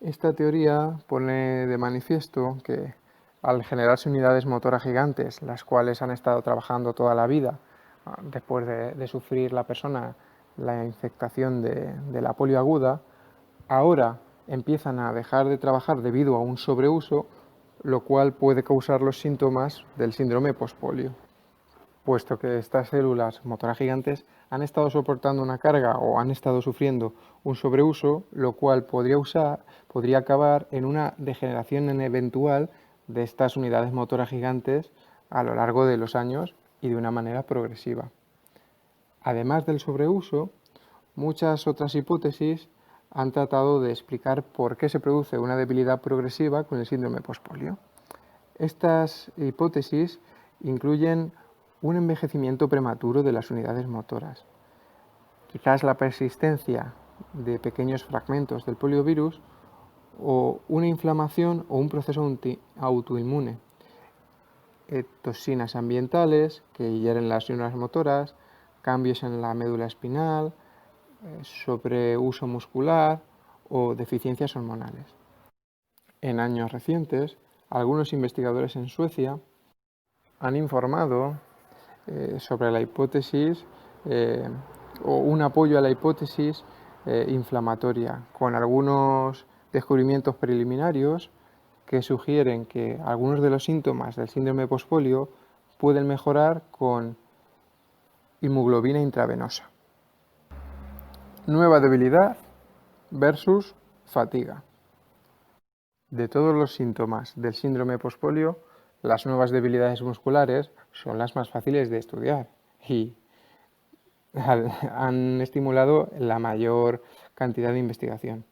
Esta teoría pone de manifiesto que al generarse unidades motoras gigantes, las cuales han estado trabajando toda la vida, después de sufrir la persona la infectación de la polio aguda, ahora empiezan a dejar de trabajar debido a un sobreuso, lo cual puede causar los síntomas del síndrome pospolio. puesto que estas células motoras gigantes han estado soportando una carga o han estado sufriendo un sobreuso, lo cual podría acabar en una degeneración eventual de estas unidades motoras gigantes a lo largo de los años y de una manera progresiva. Además del sobreuso, muchas otras hipótesis han tratado de explicar por qué se produce una debilidad progresiva con el síndrome postpolio. Estas hipótesis incluyen un envejecimiento prematuro de las unidades motoras, quizás la persistencia de pequeños fragmentos del poliovirus o una inflamación o un proceso autoinmune, toxinas ambientales que hieren las neuronas motoras, cambios en la médula espinal, sobreuso muscular o deficiencias hormonales. En años recientes, algunos investigadores en Suecia han informado sobre la hipótesis o un apoyo a la hipótesis inflamatoria, con algunos descubrimientos preliminarios que sugieren que algunos de los síntomas del síndrome postpolio pueden mejorar con hemoglobina intravenosa. Nueva debilidad versus fatiga. De todos los síntomas del síndrome postpolio, las nuevas debilidades musculares son las más fáciles de estudiar y han estimulado la mayor cantidad de investigación.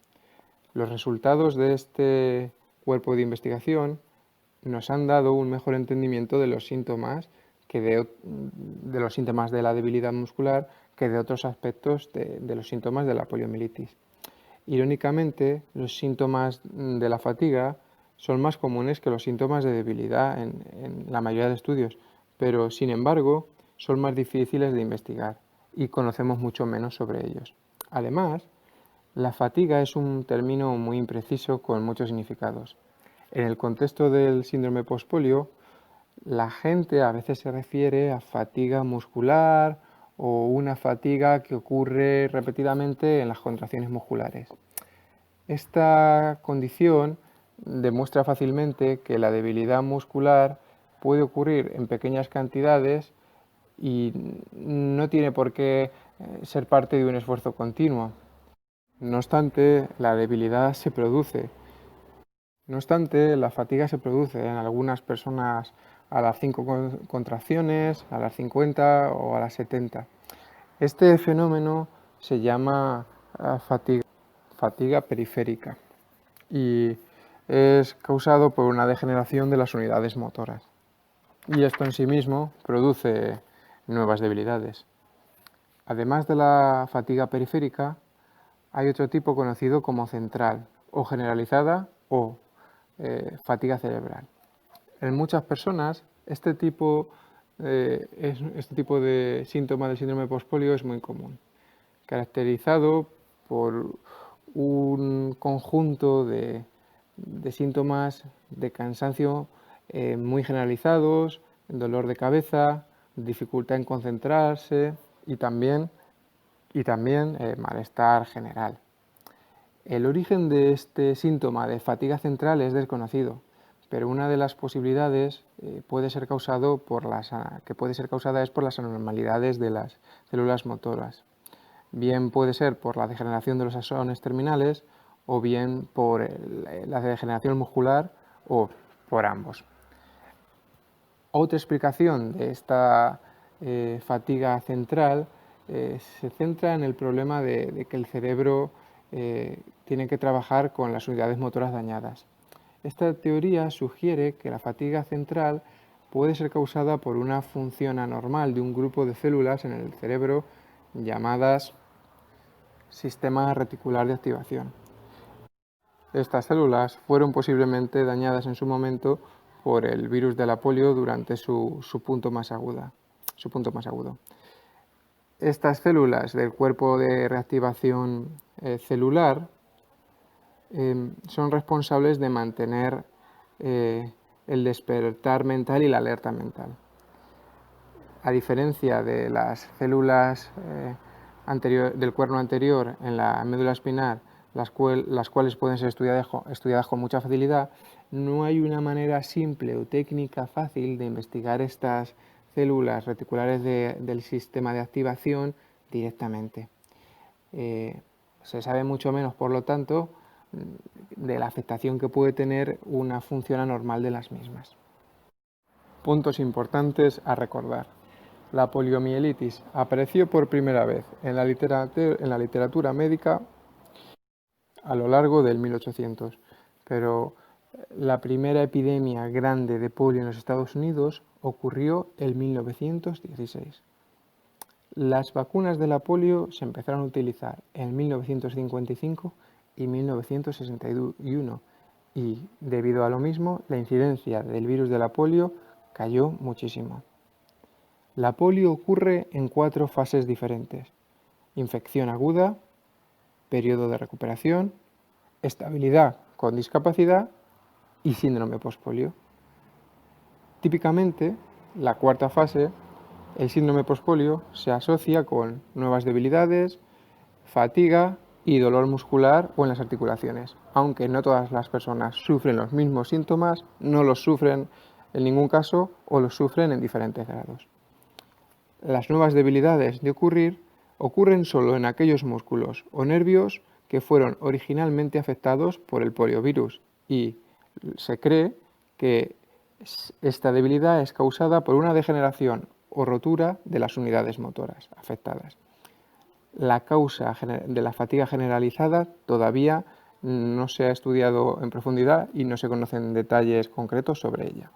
Los resultados de este cuerpo de investigación nos han dado un mejor entendimiento de los síntomas de los síntomas de la debilidad muscular que de otros aspectos de los síntomas de la poliomielitis. Irónicamente, los síntomas de la fatiga son más comunes que los síntomas de debilidad en la mayoría de estudios, pero sin embargo son más difíciles de investigar y conocemos mucho menos sobre ellos. Además, la fatiga es un término muy impreciso con muchos significados. En el contexto del síndrome postpolio, la gente a veces se refiere a fatiga muscular o una fatiga que ocurre repetidamente en las contracciones musculares. Esta condición demuestra fácilmente que la debilidad muscular puede ocurrir en pequeñas cantidades y no tiene por qué ser parte de un esfuerzo continuo. No obstante, la debilidad se produce. No obstante, la fatiga se produce en algunas personas a las 5 contracciones, a las 50 o a las 70. Este fenómeno se llama fatiga periférica y es causado por una degeneración de las unidades motoras. Y esto en sí mismo produce nuevas debilidades. Además de la fatiga periférica, hay otro tipo conocido como central o generalizada o fatiga cerebral. En muchas personas este tipo de síntoma del síndrome postpolio es muy común, caracterizado por un conjunto de síntomas de cansancio muy generalizados, dolor de cabeza, dificultad en concentrarse y también malestar general. El origen de este síntoma de fatiga central es desconocido, pero una de las posibilidades puede ser causada es por las anormalidades de las células motoras. Bien puede ser por la degeneración de los axones terminales o bien por la degeneración muscular o por ambos. Otra explicación de esta fatiga central se centra en el problema de que el cerebro tiene que trabajar con las unidades motoras dañadas. Esta teoría sugiere que la fatiga central puede ser causada por una función anormal de un grupo de células en el cerebro llamadas sistema reticular de activación. Estas células fueron posiblemente dañadas en su momento por el virus de la polio durante su punto más agudo. Estas células del cuerpo de reactivación celular son responsables de mantener el despertar mental y la alerta mental. A diferencia de las células del cuerno anterior en la médula espinal, las cuales pueden ser estudiadas con mucha facilidad, no hay una manera simple o técnica fácil de investigar estas células reticulares del sistema de activación directamente. Se sabe mucho menos, por lo tanto, de la afectación que puede tener una función anormal de las mismas. Puntos importantes a recordar. La poliomielitis apareció por primera vez en la literatura médica a lo largo del 1800, pero la primera epidemia grande de polio en los Estados Unidos ocurrió en 1916. Las vacunas de la polio se empezaron a utilizar en 1955 y 1961 y, debido a lo mismo, la incidencia del virus de la polio cayó muchísimo. La polio ocurre en 4 fases diferentes: infección aguda, periodo de recuperación, estabilidad con discapacidad y síndrome postpolio. Típicamente, la cuarta fase, el síndrome postpolio, se asocia con nuevas debilidades, fatiga y dolor muscular o en las articulaciones. Aunque no todas las personas sufren los mismos síntomas, no los sufren en ningún caso o los sufren en diferentes grados. Las nuevas debilidades de ocurren solo en aquellos músculos o nervios que fueron originalmente afectados por el poliovirus y se cree que esta debilidad es causada por una degeneración o rotura de las unidades motoras afectadas. La causa de la fatiga generalizada todavía no se ha estudiado en profundidad y no se conocen detalles concretos sobre ella.